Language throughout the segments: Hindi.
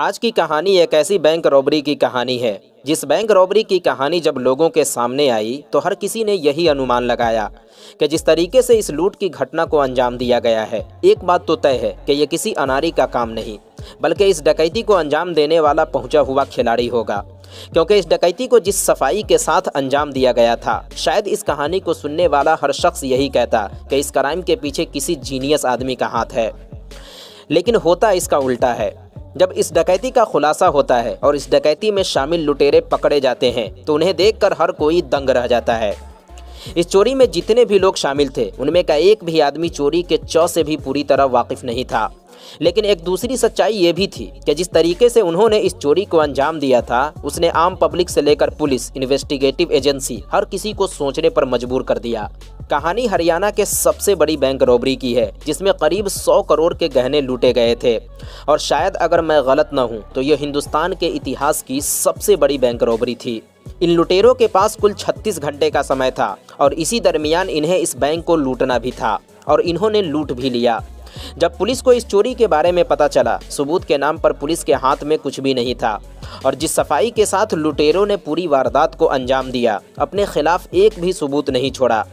आज की कहानी एक ऐसी बैंक रॉबरी की कहानी है जिस बैंक रॉबरी की कहानी जब लोगों के सामने आई तो हर किसी ने यही अनुमान लगाया कि जिस तरीके से इस लूट की घटना को अंजाम दिया गया है, एक बात तो तय है कि यह किसी अनाड़ी का काम नहीं बल्कि इस डकैती को अंजाम देने वाला पहुंचा हुआ खिलाड़ी होगा। क्योंकि इस डकैती को जिस सफाई के साथ अंजाम दिया गया था, शायद इस कहानी को सुनने वाला हर शख्स यही कहता कि इस क्राइम के पीछे किसी जीनियस आदमी का हाथ है। लेकिन होता इसका उल्टा है। जब इस डकैती का खुलासा होता है और इस डकैती में शामिल लुटेरे पकड़े जाते हैं तो उन्हें देखकर हर कोई दंग रह जाता है। इस चोरी में जितने भी लोग शामिल थे उनमें का एक भी आदमी चोरी के चौ से भी पूरी तरह वाकिफ नहीं था। लेकिन एक दूसरी सच्चाई ये भी थी कि जिस तरीके से उन्होंने इस चोरी को अंजाम दिया था उसने आम पब्लिक से लेकर पुलिस, इन्वेस्टिगेटिव एजेंसी, हर किसी को सोचने पर मजबूर कर दिया। कहानी हरियाणा के सबसे बड़ी बैंक रॉबरी की है जिसमें करीब 100 करोड़ के गहने लूटे गए थे और शायद अगर मैं गलत न हूं तो यह हिंदुस्तान के इतिहास की सबसे बड़ी बैंक रॉबरी थी। इन लुटेरों के पास कुल 36 घंटे का समय था और इसी दरमियान इन्हें इस बैंक को लूटना भी था और इन्होंने लूट भी लिया। जब पुलिस को इस चोरी के बारे में पता चला, सबूत के नाम पर पुलिस के हाथ में कुछ भी नहीं था और जिस सफाई के साथ लुटेरों ने पूरी वारदात को अंजाम दिया, अपने खिलाफ एक भी सबूत नहीं छोड़ा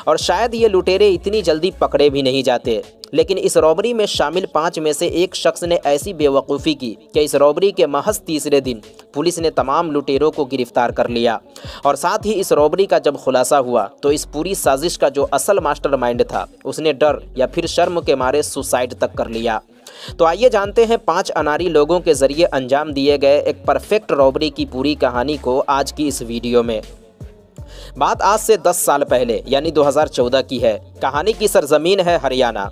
और शायद ये लुटेरे इतनी जल्दी पकड़े भी नहीं जाते। लेकिन इस रॉबरी में शामिल 5 में से एक शख्स ने ऐसी बेवकूफ़ी की कि इस रॉबरी के महज तीसरे दिन पुलिस ने तमाम लुटेरों को गिरफ्तार कर लिया और साथ ही इस रॉबरी का जब खुलासा हुआ तो इस पूरी साजिश का जो असल मास्टरमाइंड था उसने डर या फिर शर्म के मारे सुसाइड तक कर लिया। तो आइए जानते हैं 5 अनाड़ी लोगों के जरिए अंजाम दिए गए एक परफेक्ट रॉबरी की पूरी कहानी को आज की इस वीडियो में। बात आज से 10 साल पहले यानी 2014 की है। कहानी की सरजमीन है हरियाणा।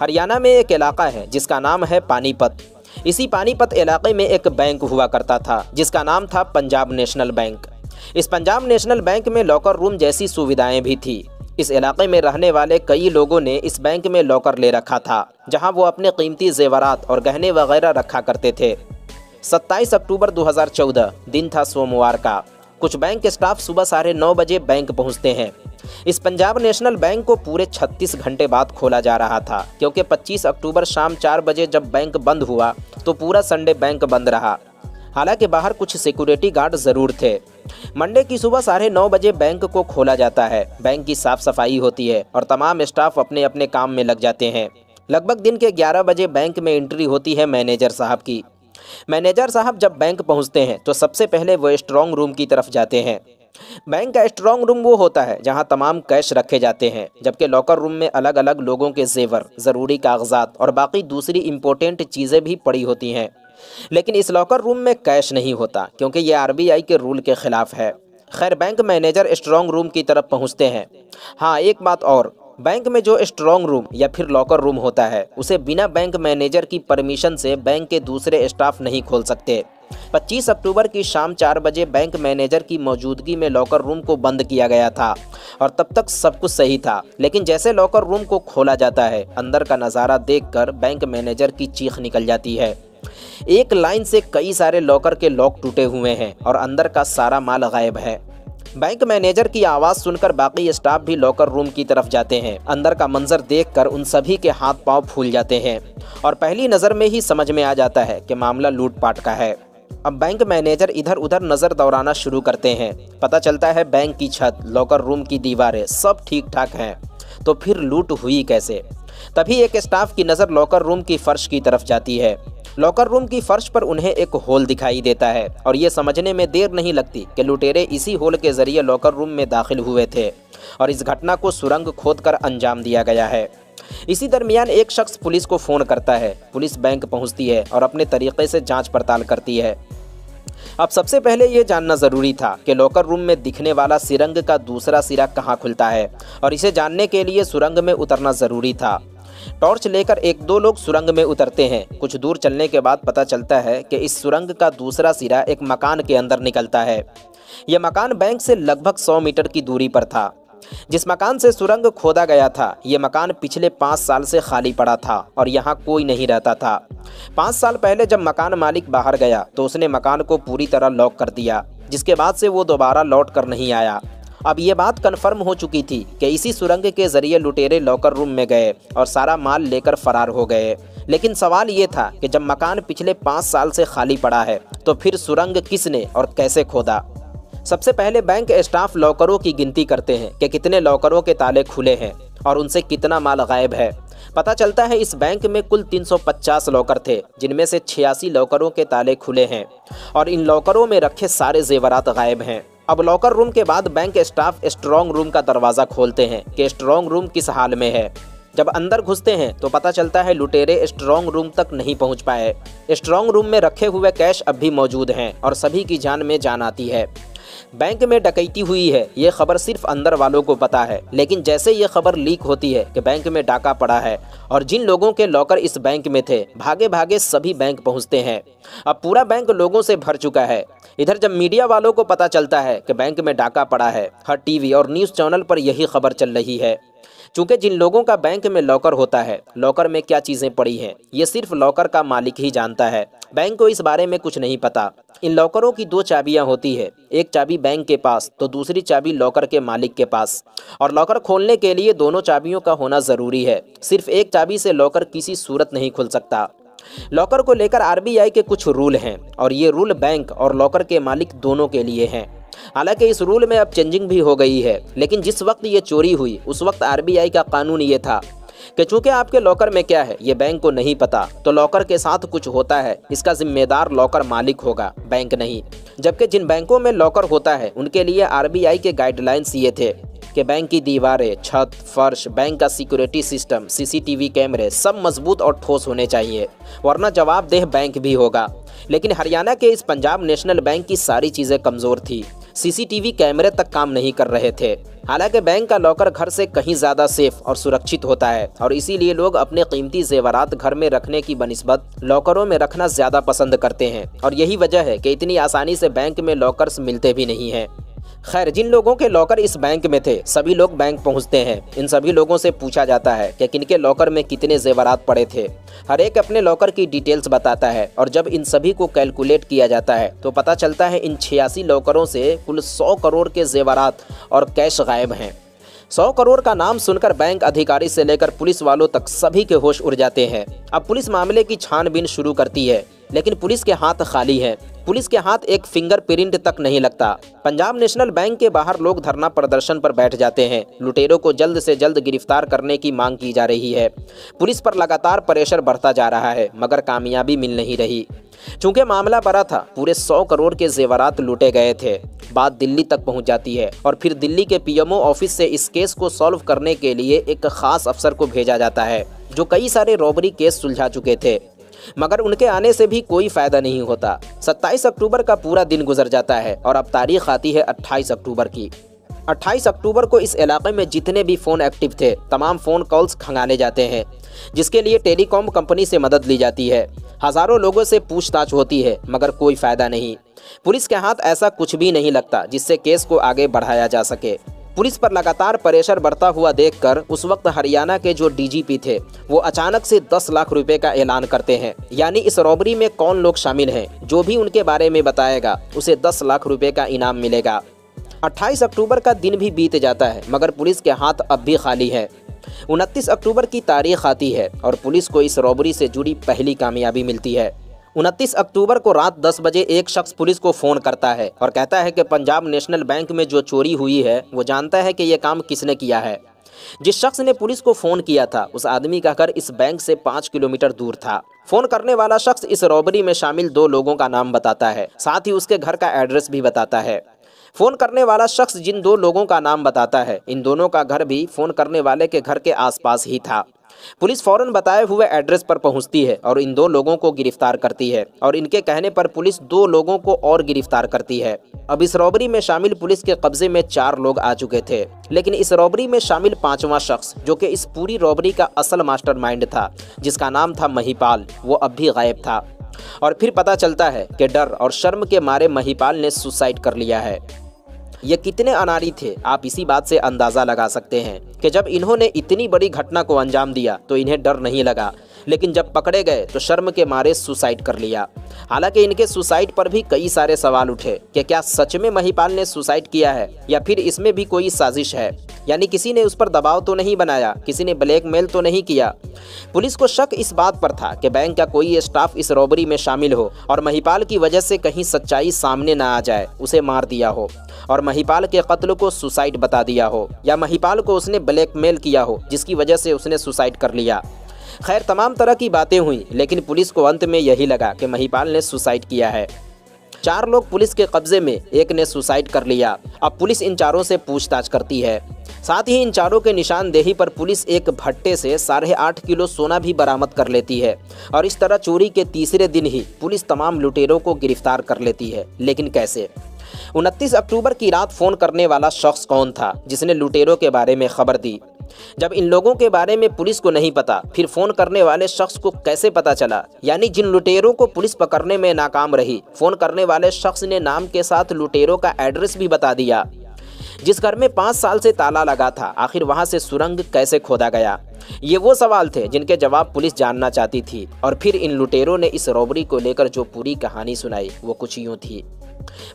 हरियाणा में एक इलाका है जिसका नाम है पानीपत। इसी पानीपत इलाके में एक बैंक हुआ करता था जिसका नाम था पंजाब नेशनल बैंक। इस पंजाब नेशनल बैंक में लॉकर रूम जैसी सुविधाएं भी थी। इस इलाके में रहने वाले कई लोगों ने इस बैंक में लॉकर ले रखा था जहां वो अपने कीमती जेवरात और गहने वगैरह रखा करते थे। 27 अक्टूबर 2014 दिन था सोमवार का। कुछ बैंक स्टाफ सुबह 9:30 बजे बैंक पहुंचते हैं। इस पंजाब नेशनल बैंक को पूरे 36 घंटे बाद खोला जा रहा था क्योंकि 25 अक्टूबर शाम 4 बजे जब बैंक बंद हुआ तो पूरा संडे बैंक बंद रहा। हालांकि बाहर कुछ सिक्योरिटी गार्ड ज़रूर थे। मंडे की सुबह 9:30 बजे बैंक को खोला जाता है। बैंक की साफ सफाई होती है और तमाम स्टाफ अपने अपने काम में लग जाते हैं। लगभग दिन के 11 बजे बैंक में एंट्री होती है मैनेजर साहब की। मैनेजर साहब जब बैंक पहुंचते हैं तो सबसे पहले वो स्ट्रॉन्ग रूम की तरफ जाते हैं। बैंक का स्ट्रॉन्ग रूम वो होता है जहां तमाम कैश रखे जाते हैं, जबकि लॉकर रूम में अलग अलग लोगों के जेवर, ज़रूरी कागजात और बाकी दूसरी इंपॉर्टेंट चीज़ें भी पड़ी होती हैं। लेकिन इस लॉकर रूम में कैश नहीं होता क्योंकि ये RBI के रूल के ख़िलाफ़ है। खैर, बैंक मैनेजर स्ट्रॉन्ग रूम की तरफ पहुँचते हैं। हाँ, एक बात और, बैंक में जो स्ट्रॉन्ग रूम या फिर लॉकर रूम होता है उसे बिना बैंक मैनेजर की परमिशन से बैंक के दूसरे स्टाफ नहीं खोल सकते। 25 अक्टूबर की शाम 4 बजे बैंक मैनेजर की मौजूदगी में लॉकर रूम को बंद किया गया था और तब तक सब कुछ सही था। लेकिन जैसे लॉकर रूम को खोला जाता है, अंदर का नज़ारा देखकर बैंक मैनेजर की चीख निकल जाती है। एक लाइन से कई सारे लॉकर के लॉक टूटे हुए हैं और अंदर का सारा माल गायब है। बैंक मैनेजर की आवाज़ सुनकर बाकी स्टाफ भी लॉकर रूम की तरफ जाते हैं। अंदर का मंजर देखकर उन सभी के हाथ पांव फूल जाते हैं और पहली नज़र में ही समझ में आ जाता है कि मामला लूटपाट का है। अब बैंक मैनेजर इधर उधर नज़र दौड़ाना शुरू करते हैं। पता चलता है बैंक की छत, लॉकर रूम की दीवारें सब ठीक ठाक हैं। तो फिर लूट हुई कैसे? तभी एक स्टाफ की नज़र लॉकर रूम की फर्श की तरफ जाती है। लॉकर रूम की फर्श पर उन्हें एक होल दिखाई देता है और ये समझने में देर नहीं लगती कि लुटेरे इसी होल के जरिए लॉकर रूम में दाखिल हुए थे और इस घटना को सुरंग खोदकर अंजाम दिया गया है। इसी दरमियान एक शख्स पुलिस को फ़ोन करता है। पुलिस बैंक पहुंचती है और अपने तरीके से जांच पड़ताल करती है। अब सबसे पहले ये जानना ज़रूरी था कि लॉकर रूम में दिखने वाला सुरंग का दूसरा सिरा कहाँ खुलता है और इसे जानने के लिए सुरंग में उतरना ज़रूरी था। टॉर्च लेकर 1-2 लोग सुरंग में उतरते हैं। कुछ दूर चलने के बाद पता चलता है कि इस सुरंग का दूसरा सिरा एक मकान के अंदर निकलता है। यह मकान बैंक से लगभग 100 मीटर की दूरी पर था। जिस मकान से सुरंग खोदा गया था, ये मकान पिछले 5 साल से खाली पड़ा था और यहाँ कोई नहीं रहता था। 5 साल पहले जब मकान मालिक बाहर गया तो उसने मकान को पूरी तरह लॉक कर दिया, जिसके बाद से वो दोबारा लौट कर नहीं आया। अब ये बात कन्फर्म हो चुकी थी कि इसी सुरंग के जरिए लुटेरे लॉकर रूम में गए और सारा माल लेकर फरार हो गए। लेकिन सवाल ये था कि जब मकान पिछले 5 साल से खाली पड़ा है तो फिर सुरंग किसने और कैसे खोदा। सबसे पहले बैंक स्टाफ लॉकरों की गिनती करते हैं कि कितने लॉकरों के ताले खुले हैं और उनसे कितना माल गायब है। पता चलता है इस बैंक में कुल 350 लॉकर थे, जिनमें से 86 लॉकरों के ताले खुले हैं और इन लॉकरों में रखे सारे जेवरात गायब हैं। अब लॉकर रूम के बाद बैंक स्टाफ स्ट्रॉन्ग रूम का दरवाज़ा खोलते हैं कि स्ट्रॉन्ग रूम किस हाल में है। जब अंदर घुसते हैं तो पता चलता है लुटेरे स्ट्रॉन्ग रूम तक नहीं पहुंच पाए। स्ट्रॉन्ग रूम में रखे हुए कैश अब भी मौजूद हैं और सभी की जान में जान आती है। बैंक में डकैती हुई है ये खबर सिर्फ अंदर वालों को पता है, लेकिन जैसे ये खबर लीक होती है कि बैंक में डाका पड़ा है और जिन लोगों के लॉकर इस बैंक में थे भागे भागे सभी बैंक पहुंचते हैं। अब पूरा बैंक लोगों से भर चुका है। इधर जब मीडिया वालों को पता चलता है कि बैंक में डाका पड़ा है, हर टीवी और न्यूज़ चैनल पर यही खबर चल रही है। चूँकि जिन लोगों का बैंक में लॉकर होता है, लॉकर में क्या चीज़ें पड़ी हैं ये सिर्फ लॉकर का मालिक ही जानता है। बैंक को इस बारे में कुछ नहीं पता। इन लॉकरों की 2 चाबियां होती है, एक चाबी बैंक के पास तो दूसरी चाबी लॉकर के मालिक के पास। और लॉकर खोलने के लिए दोनों चाबियों का होना ज़रूरी है। सिर्फ एक चाबी से लॉकर किसी सूरत नहीं खुल सकता। लॉकर को लेकर आरबीआई के कुछ रूल हैं और ये रूल बैंक और लॉकर के मालिक दोनों के लिए हैं। हालांकि इस रूल में अब चेंजिंग भी हो गई है, लेकिन जिस वक्त ये चोरी हुई उस वक्त आरबीआई का कानून ये था कि चूंकि आपके लॉकर में क्या है ये बैंक को नहीं पता, तो लॉकर के साथ कुछ होता है इसका जिम्मेदार लॉकर मालिक होगा, बैंक नहीं। जबकि जिन बैंकों में लॉकर होता है उनके लिए आरबीआई के गाइडलाइंस ये थे कि बैंक की दीवारें, छत, फर्श, बैंक का सिक्योरिटी सिस्टम, सीसीटीवी कैमरे सब मजबूत और ठोस होने चाहिए, वरना जवाबदेह बैंक भी होगा। लेकिन हरियाणा के इस पंजाब नेशनल बैंक की सारी चीज़ें कमज़ोर थी। सीसीटीवी कैमरे तक काम नहीं कर रहे थे। हालांकि बैंक का लॉकर घर से कहीं ज़्यादा सेफ और सुरक्षित होता है और इसीलिए लोग अपने कीमती जेवरात घर में रखने की बनिस्बत लॉकरों में रखना ज़्यादा पसंद करते हैं और यही वजह है कि इतनी आसानी से बैंक में लॉकर्स मिलते भी नहीं हैं। खैर, जिन लोगों के लॉकर इस बैंक में थे सभी लोग बैंक पहुंचते हैं। इन सभी लोगों से पूछा जाता है कि किनके लॉकर में कितने जेवरात पड़े थे। हर एक अपने लॉकर की डिटेल्स बताता है और जब इन सभी को कैलकुलेट किया जाता है तो पता चलता है इन 86 लॉकरों से कुल 100 करोड़ के जेवरात और कैश गायब हैं। 100 करोड़ का नाम सुनकर बैंक अधिकारी से लेकर पुलिस वालों तक सभी के होश उड़ जाते हैं। अब पुलिस मामले की छानबीन शुरू करती है, लेकिन पुलिस के हाथ खाली हैं। पुलिस के हाथ एक फिंगरप्रिंट तक नहीं लगता। पंजाब नेशनल बैंक के बाहर लोग धरना प्रदर्शन पर बैठ जाते हैं। लुटेरों को जल्द से जल्द गिरफ्तार करने की मांग की जा रही है। पुलिस पर लगातार प्रेशर बढ़ता जा रहा है, मगर कामयाबी मिल नहीं रही। चूंकि मामला बड़ा था, पूरे 100 करोड़ के जेवरात लूटे गए थे। बात दिल्ली तक पहुंच जाती है और फिर दिल्ली के पीएमओ ऑफिस से इस केस को सॉल्व करने के लिए एक खास अफसर को भेजा जाता है जो कई सारे रॉबरी केस सुलझा चुके थे, मगर उनके आने से भी कोई फायदा नहीं होता। 27 अक्टूबर का पूरा दिन गुजर जाता है और अब तारीख आती है 28 अक्टूबर की। 28 अक्टूबर को इस इलाके में जितने भी फ़ोन एक्टिव थे तमाम फ़ोन कॉल्स खंगाले जाते हैं, जिसके लिए टेलीकॉम कंपनी से मदद ली जाती है। हज़ारों लोगों से पूछताछ होती है, मगर कोई फ़ायदा नहीं। पुलिस के हाथ ऐसा कुछ भी नहीं लगता जिससे केस को आगे बढ़ाया जा सके। पुलिस पर लगातार प्रेशर बढ़ता हुआ देखकर उस वक्त हरियाणा के जो डीजीपी थे वो अचानक से 10 लाख रुपए का ऐलान करते हैं। यानी इस रॉबरी में कौन लोग शामिल हैं, जो भी उनके बारे में बताएगा उसे 10 लाख रुपए का इनाम मिलेगा। 28 अक्टूबर का दिन भी बीत जाता है, मगर पुलिस के हाथ अब भी खाली है। 29 अक्टूबर की तारीख आती है और पुलिस को इस रॉबरी से जुड़ी पहली कामयाबी मिलती है। 29 अक्टूबर को रात 10 बजे एक शख्स पुलिस को फ़ोन करता है और कहता है कि पंजाब नेशनल बैंक में जो चोरी हुई है वो जानता है कि ये काम किसने किया है। जिस शख्स ने पुलिस को फ़ोन किया था उस आदमी का घर इस बैंक से 5 किलोमीटर दूर था। फ़ोन करने वाला शख्स इस रॉबरी में शामिल 2 लोगों का नाम बताता है, साथ ही उसके घर का एड्रेस भी बताता है। फ़ोन करने वाला शख्स जिन 2 लोगों का नाम बताता है, इन दोनों का घर भी फ़ोन करने वाले के घर के आसपास ही था। पुलिस फौरन बताए हुए एड्रेस पर पहुंचती है और इन 2 लोगों को गिरफ्तार करती है और इनके कहने पर पुलिस 2 लोगों को और गिरफ्तार करती है। अब इस रॉबरी में शामिल पुलिस के कब्जे में 4 लोग आ चुके थे, लेकिन इस रॉबरी में शामिल 5वां शख्स जो कि इस पूरी रॉबरी का असल मास्टरमाइंड था, जिसका नाम था महिपाल, वो अब भी गायब था। और फिर पता चलता है कि डर और शर्म के मारे महिपाल ने सुसाइड कर लिया है। ये कितने अनाड़ी थे आप इसी बात से अंदाज़ा लगा सकते हैं कि जब इन्होंने इतनी बड़ी घटना को अंजाम दिया तो इन्हें डर नहीं लगा, लेकिन जब पकड़े गए तो शर्म के मारे सुसाइड कर लिया। हालांकि इनके सुसाइड पर भी कई सारे सवाल उठे कि क्या सच में महिपाल ने सुसाइड किया है या फिर इसमें भी कोई साजिश है, यानी किसी ने उस पर दबाव तो नहीं बनाया, किसी ने ब्लैकमेल तो नहीं किया। पुलिस को शक इस बात पर था कि बैंक का कोई स्टाफ इस रॉबरी में शामिल हो और महिपाल की वजह से कहीं सच्चाई सामने ना आ जाए, उसे मार दिया हो और महिपाल के कत्ल को सुसाइड बता दिया हो, या महिपाल को उसने ब्लैकमेल किया हो जिसकी वजह से उसने सुसाइड कर लिया। खैर तमाम तरह की बातें हुई, लेकिन पुलिस को अंत में यही लगा कि महिपाल ने सुसाइड किया है। 4 लोग पुलिस के कब्जे में, एक ने सुसाइड कर लिया। अब पुलिस इन चारों से पूछताछ करती है। साथ ही इन चारों के निशानदेही पर पुलिस एक भट्टे से 8.5 किलो सोना भी बरामद कर लेती है और इस तरह चोरी के तीसरे दिन ही पुलिस तमाम लुटेरों को गिरफ्तार कर लेती है। लेकिन कैसे? 29 अक्टूबर की रात फ़ोन करने वाला शख्स कौन था जिसने लुटेरों के बारे में खबर दी? जब इन लोगों के बारे में पुलिस को नहीं पता, फिर फ़ोन करने वाले शख्स को कैसे पता चला? यानी जिन लुटेरों को पुलिस पकड़ने में नाकाम रही, फ़ोन करने वाले शख्स ने नाम के साथ लुटेरों का एड्रेस भी बता दिया। जिस घर में 5 साल से ताला लगा था, आखिर वहां से सुरंग कैसे खोदा गया? ये वो सवाल थे जिनके जवाब पुलिस जानना चाहती थी। और फिर इन लुटेरों ने इस रॉबरी को लेकर जो पूरी कहानी सुनाई वो कुछ यूँ थी।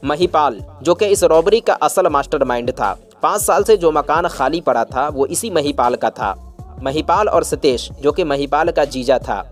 महिपाल, जो कि इस रॉबरी का असल मास्टरमाइंड था, 5 साल से जो मकान खाली पड़ा था वो इसी महिपाल का था। महिपाल और सतेश, जो कि महिपाल का जीजा था,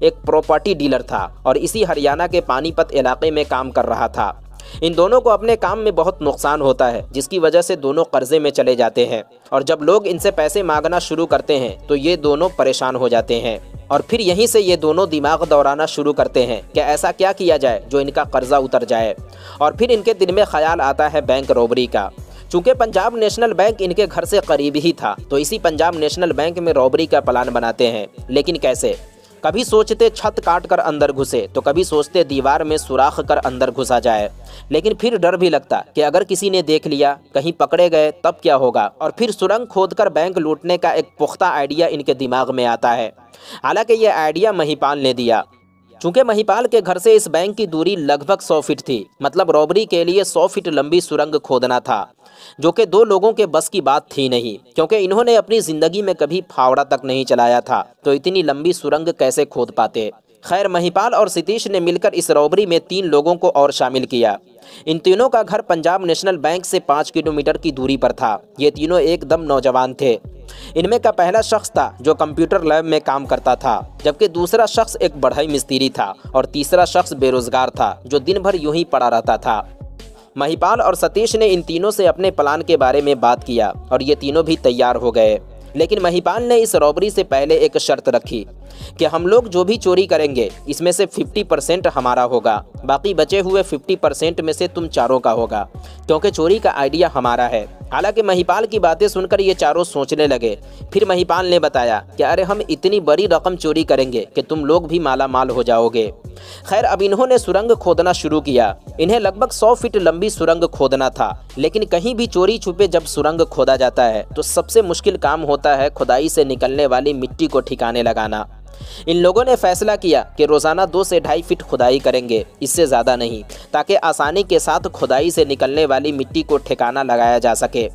एक प्रॉपर्टी डीलर था और इसी हरियाणा के पानीपत इलाके में काम कर रहा था। इन दोनों को अपने काम में बहुत नुकसान होता है, जिसकी वजह से दोनों कर्जे में चले जाते हैं और जब लोग इनसे पैसे मांगना शुरू करते हैं तो ये दोनों परेशान हो जाते हैं और फिर यहीं से ये दोनों दिमाग दौड़ाना शुरू करते हैं कि ऐसा क्या किया जाए जो इनका कर्जा उतर जाए। और फिर इनके दिल में ख्याल आता है बैंक रॉबरी का। चूँकि पंजाब नेशनल बैंक इनके घर से करीब ही था, तो इसी पंजाब नेशनल बैंक में रॉबरी का प्लान बनाते हैं। लेकिन कैसे? कभी सोचते छत काट कर अंदर घुसे, तो कभी सोचते दीवार में सुराख कर अंदर घुसा जाए। लेकिन फिर डर भी लगता कि अगर किसी ने देख लिया, कहीं पकड़े गए तब क्या होगा। और फिर सुरंग खोदकर बैंक लूटने का एक पुख्ता आइडिया इनके दिमाग में आता है। हालांकि यह आइडिया महिपाल ने दिया। चूँकि महिपाल के घर से इस बैंक की दूरी लगभग 100 फीट थी, मतलब रॉबरी के लिए 100 फीट लंबी सुरंग खोदना था, जो कि 2 लोगों के बस की बात थी नहीं, क्योंकि इन्होंने अपनी ज़िंदगी में कभी फावड़ा तक नहीं चलाया था, तो इतनी लंबी सुरंग कैसे खोद पाते। खैर महिपाल और सतीश ने मिलकर इस रॉबरी में 3 लोगों को और शामिल किया। इन तीनों का घर पंजाब नेशनल बैंक से 5 किलोमीटर की दूरी पर था। ये तीनों एकदम नौजवान थे। इनमें का पहला शख्स था जो कंप्यूटर लैब में काम करता था, जबकि दूसरा शख्स एक बढ़ई मिस्त्री था और तीसरा शख्स बेरोजगार था जो दिन भर यूं ही पड़ा रहता था। महिपाल और सतीश ने इन तीनों से अपने प्लान के बारे में बात किया और ये तीनों भी तैयार हो गए। लेकिन महिपाल ने इस रॉबरी से पहले एक शर्त रखी कि हम लोग जो भी चोरी करेंगे इसमें से 50% हमारा होगा, बाकी बचे हुए 50% में से तुम चारों का होगा, क्योंकि चोरी का आइडिया हमारा है। हालांकि महिपाल की बातें सुनकर ये चारों सोचने लगे। फिर महिपाल ने बताया कि अरे हम इतनी बड़ी रकम चोरी करेंगे कि तुम लोग भी माला माल हो जाओगे। खैर अब इन्होंने सुरंग खोदना शुरू किया। इन्हें लगभग 100 फीट लंबी सुरंग खोदना था, लेकिन कहीं भी चोरी छुपे जब सुरंग खोदा जाता है तो सबसे मुश्किल काम होता है खुदाई से निकलने वाली मिट्टी को ठिकाने लगाना। इन लोगों ने फैसला किया कि रोज़ाना 2 से 2.5 फीट खुदाई करेंगे, इससे ज़्यादा नहीं, ताकि आसानी के साथ खुदाई से निकलने वाली मिट्टी को ठिकाना लगाया जा सके।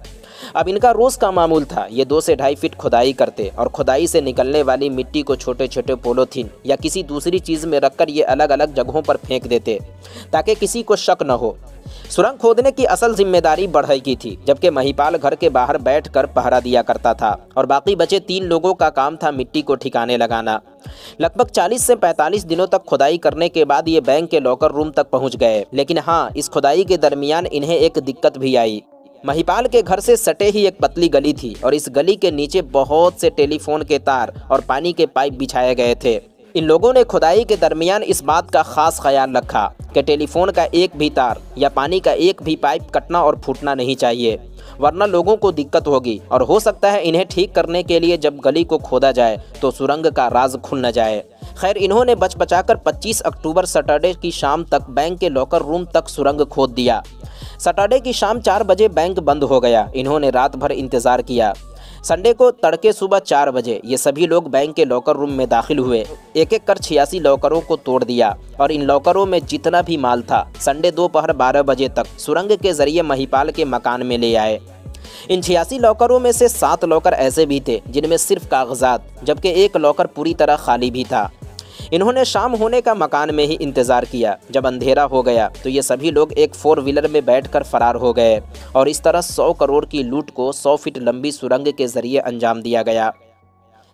अब इनका रोज़ का मामूल था, ये 2 से 2.5 फीट खुदाई करते और खुदाई से निकलने वाली मिट्टी को छोटे छोटे पॉलीथीन या किसी दूसरी चीज़ में रखकर ये अलग अलग जगहों पर फेंक देते ताकि किसी को शक न हो। सुरंग खोदने की असल जिम्मेदारी बढ़ई की थी, जबकि महिपाल घर के बाहर बैठकर पहरा दिया करता था और बाकी बचे 3 लोगों का काम था मिट्टी को ठिकाने लगाना। लगभग 40 से 45 दिनों तक खुदाई करने के बाद ये बैंक के लॉकर रूम तक पहुंच गए। लेकिन हाँ, इस खुदाई के दरमियान इन्हें एक दिक्कत भी आई। महिपाल के घर से सटे ही एक पतली गली थी और इस गली के नीचे बहुत से टेलीफोन के तार और पानी के पाइप बिछाए गए थे। इन लोगों ने खुदाई के दरमियान इस बात का खास ख्याल रखा कि टेलीफोन का एक भी तार या पानी का एक भी पाइप कटना और फूटना नहीं चाहिए, वरना लोगों को दिक्कत होगी और हो सकता है इन्हें ठीक करने के लिए जब गली को खोदा जाए तो सुरंग का राज खुल न जाए। खैर इन्होंने बचाकर 25 अक्टूबर सैटरडे की शाम तक बैंक के लॉकर रूम तक सुरंग खोद दिया। सैटरडे की शाम 4 बजे बैंक बंद हो गया। इन्होंने रात भर इंतज़ार किया। संडे को तड़के सुबह 4 बजे ये सभी लोग बैंक के लॉकर रूम में दाखिल हुए। एक एक कर 86 लॉकरों को तोड़ दिया और इन लॉकरों में जितना भी माल था संडे दोपहर 12 बजे तक सुरंग के जरिए महिपाल के मकान में ले आए। इन 86 लॉकरों में से 7 लॉकर ऐसे भी थे जिनमें सिर्फ कागजात, जबकि एक लॉकर पूरी तरह खाली भी था। इन्होंने शाम होने का मकान में ही इंतज़ार किया। जब अंधेरा हो गया तो ये सभी लोग एक 4 व्हीलर में बैठकर फरार हो गए और इस तरह 100 करोड़ की लूट को 100 फीट लंबी सुरंग के जरिए अंजाम दिया गया।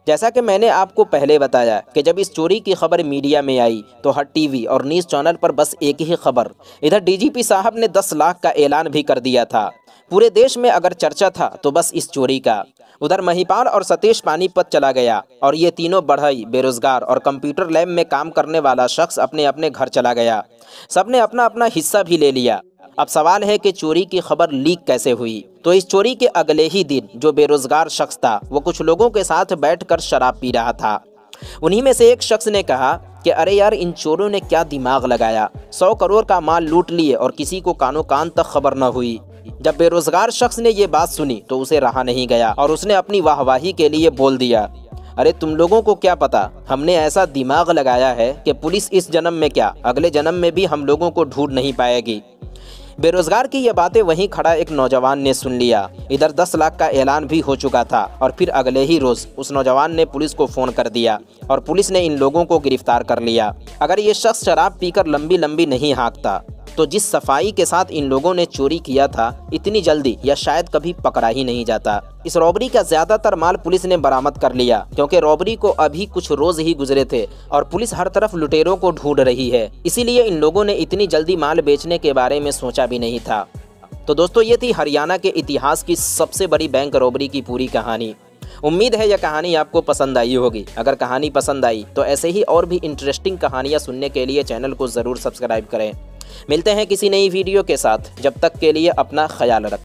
जैसा कि मैंने आपको पहले बताया कि जब इस चोरी की खबर मीडिया में आई तो हर टीवी और न्यूज़ चैनल पर बस एक ही खबर। इधर डीजीपी साहब ने 10 लाख का ऐलान भी कर दिया था। पूरे देश में अगर चर्चा था तो बस इस चोरी का। उधर महिपाल और सतीश पानीपत चला गया और ये तीनों बढ़ई, बेरोजगार और कंप्यूटर लैब में काम करने वाला शख्स अपने अपने घर चला गया। सबने अपना अपना हिस्सा भी ले लिया। अब सवाल है कि चोरी की खबर लीक कैसे हुई। तो इस चोरी के अगले ही दिन जो बेरोजगार शख्स था वो कुछ लोगों के साथ बैठकर शराब पी रहा था। उन्हीं में से एक शख्स ने कहा कि अरे यार, इन चोरों ने क्या दिमाग लगाया, 100 करोड़ का माल लूट लिए और किसी को कानो कान तक खबर न हुई। जब बेरोजगार शख्स ने ये बात सुनी तो उसे रहा नहीं गया और उसने अपनी वाहवाही के लिए बोल दिया, अरे तुम लोगों को क्या पता, हमने ऐसा दिमाग लगाया है कि पुलिस इस जन्म में क्या अगले जन्म में भी हम लोगों को ढूंढ नहीं पाएगी। बेरोजगार की ये बातें वहीं खड़ा एक नौजवान ने सुन लिया। इधर 10 लाख का ऐलान भी हो चुका था और फिर अगले ही रोज उस नौजवान ने पुलिस को फोन कर दिया और पुलिस ने इन लोगों को गिरफ्तार कर लिया। अगर ये शख्स शराब पीकर लंबी लंबी नहीं हाँकता तो जिस सफाई के साथ इन लोगों ने चोरी किया था इतनी जल्दी या शायद कभी पकड़ा ही नहीं जाता। इस रॉबरी का ज्यादातर माल पुलिस ने बरामद कर लिया क्योंकि रॉबरी को अभी कुछ रोज ही गुजरे थे और पुलिस हर तरफ लुटेरों को ढूंढ रही है। इसीलिए इन लोगों ने इतनी जल्दी माल बेचने के बारे में सोचा भी नहीं था। तो दोस्तों, ये थी हरियाणा के इतिहास की सबसे बड़ी बैंक रॉबरी की पूरी कहानी। उम्मीद है यह कहानी आपको पसंद आई होगी। अगर कहानी पसंद आई तो ऐसे ही और भी इंटरेस्टिंग कहानियाँ सुनने के लिए चैनल को ज़रूर सब्सक्राइब करें। मिलते हैं किसी नई वीडियो के साथ। जब तक के लिए अपना ख्याल रखें।